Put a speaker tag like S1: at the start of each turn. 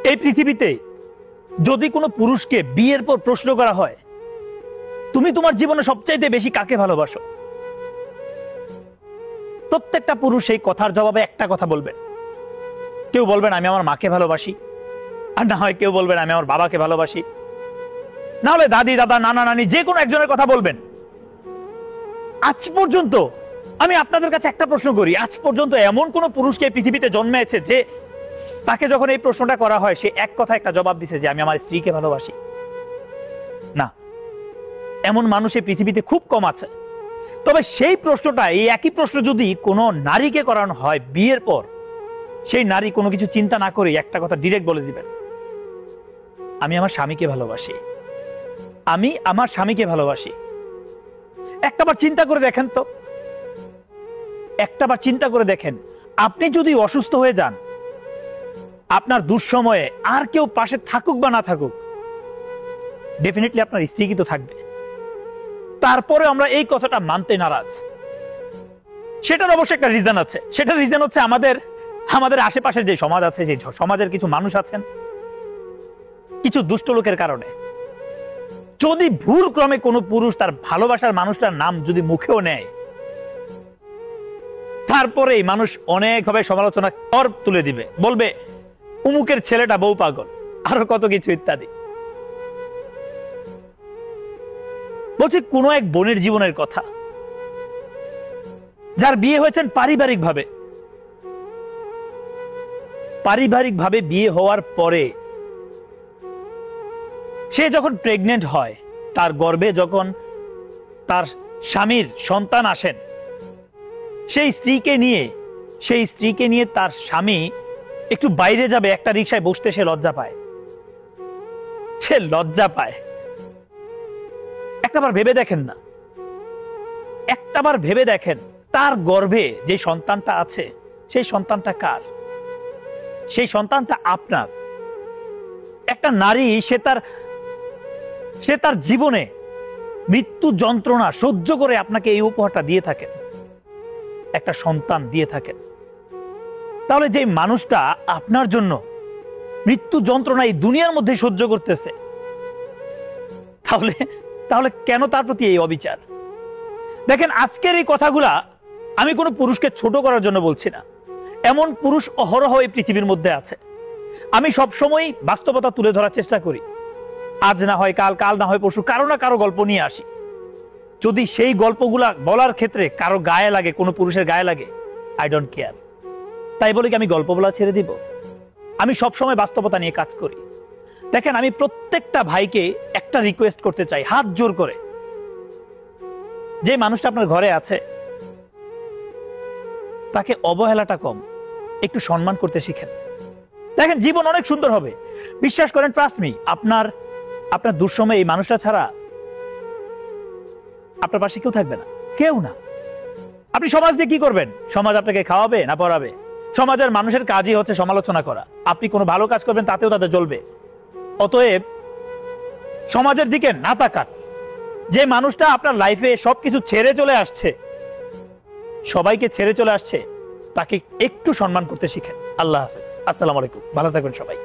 S1: এই পৃথিবীতে যদি কোনো পুরুষকে বিয়ের পর প্রশ্ন করা হয়, তুমি তোমার জীবনে সবচাইতে বেশি কাকে ভালোবাসো, প্রত্যেকটা পুরুষ এই কথার জবাবে একটা কথা বলবেন। কেউ বলবেন আমি আমার মাকে ভালোবাসি, আর না হয় কেউ বলবেন আমি আমার বাবাকে ভালোবাসি, না হলে দাদি দাদা নানা নানি যে কোনো একজনের কথা বলবেন। আজ পর্যন্ত আমি আপনাদের কাছে একটা প্রশ্ন করি, আজ পর্যন্ত এমন কোন পুরুষকে পৃথিবীতে জন্মেছে যে তাকে যখন এই প্রশ্নটা করা হয় সে এক কথা একটা জবাব দিছে যে আমি আমার স্ত্রীকে ভালোবাসি? না, এমন মানুষ এই পৃথিবীতে খুব কম আছে। তবে সেই প্রশ্নটা, এই একই প্রশ্ন যদি কোনো নারীকে করানো হয় বিয়ের পর, সেই নারী কোনো কিছু চিন্তা না করে একটা কথা ডিরেক্ট বলে দিবেন, আমি আমার স্বামীকে ভালোবাসি, আমি আমার স্বামীকে ভালোবাসি। একটাবার চিন্তা করে দেখেন তো, একটাবার চিন্তা করে দেখেন, আপনি যদি অসুস্থ হয়ে যান, আপনার দুঃসময়ে আর কেউ পাশে থাকুক বা না থাকুক, ডেফিনেটলি আপনার স্ত্রী কিন্তু থাকবে। তারপরে আমরা এই কথাটা মানতে নারাজ। সেটার অবশ্যই একটা রিজন আছে। সেটার রিজন হচ্ছে আমাদের আশেপাশে যে সমাজ আছে, সেই সমাজের কিছু মানুষ আছেন কিছু দুষ্ট লোকের কারণে। যদি ভুল ক্রমে কোনো পুরুষ তার ভালোবাসার মানুষটার নাম যদি মুখেও নেয়, তারপরে মানুষ অনেকভাবে সমালোচনা কর তুলে দিবে, বলবে উমুকের ছেলেটা বউ পাগল, আরো কত কিছু ইত্যাদি। বলছি কোন এক বোনের জীবনের কথা, যার বিয়ে হয়েছেন পারিবারিকভাবে বিয়ে হওয়ার পরে সে যখন প্রেগনেন্ট হয়, তার গর্ভে যখন তার স্বামীর সন্তান আসেন, সেই স্ত্রীকে নিয়ে তার স্বামী একটু বাইরে যাবে, একটা রিকশায় বসতে সে লজ্জা পায়। একটাবার ভেবে দেখেন না, একটাবার ভেবে দেখেন তার গর্ভে যে সন্তানটা আছে, সেই সন্তানটা কার? সেই সন্তানটা আপনার। একটা নারী সে তার জীবনে মৃত্যু যন্ত্রণা সহ্য করে আপনাকে এই উপহারটা দিয়ে থাকেন, একটা সন্তান দিয়ে থাকেন। তাহলে যে মানুষটা আপনার জন্য মৃত্যু যন্ত্রণা এই দুনিয়ার মধ্যে সহ্য করতেছে, তাহলে কেন তার প্রতি এই অবিচার? দেখেন, আজকের এই কথাগুলা আমি কোনো পুরুষকে ছোট করার জন্য বলছি না। এমন পুরুষ অহরহ এই পৃথিবীর মধ্যে আছে। আমি সবসময় বাস্তবতা তুলে ধরার চেষ্টা করি। আজ না হয় কাল, কাল না হয় পরশু, কারো না কারো গল্প নিয়ে আসি। যদি সেই গল্পগুলা বলার ক্ষেত্রে কারো গায়ে লাগে, কোনো পুরুষের গায়ে লাগে, আই ডোন্ট কেয়ার। তাই বলে কি আমি গল্প বলা ছেড়ে দিব? আমি সবসময় বাস্তবতা নিয়ে কাজ করি। দেখেন, আমি প্রত্যেকটা ভাইকে একটা রিকোয়েস্ট করতে চাই, হাত জোর করে, যে মানুষটা আপনার ঘরে আছে তাকে অবহেলাটা কম, একটু সম্মান করতে শিখেন। দেখেন, জীবন অনেক সুন্দর হবে, বিশ্বাস করেন, ট্রাস্ট মি। আপনার দুঃসময়ে এই মানুষটা ছাড়া আপনার পাশে কেউ থাকবে না, কেউ না। আপনি সমাজ দিয়ে কি করবেন? সমাজ আপনাকে খাওয়াবে না পড়াবে? সমাজের মানুষের কাজই হচ্ছে সমালোচনা করা। আপনি কোনো ভালো কাজ করবেন, তাতেও তাদের জ্বলবে। অতএব সমাজের দিকে না তাকান। যে মানুষটা আপনার লাইফে সবকিছু ছেড়ে চলে আসছে, সবাইকে ছেড়ে চলে আসছে, তাকে একটু সম্মান করতে শিখেন। আল্লাহ হাফেজ, আসসালামু আলাইকুম, ভালো থাকবেন সবাই।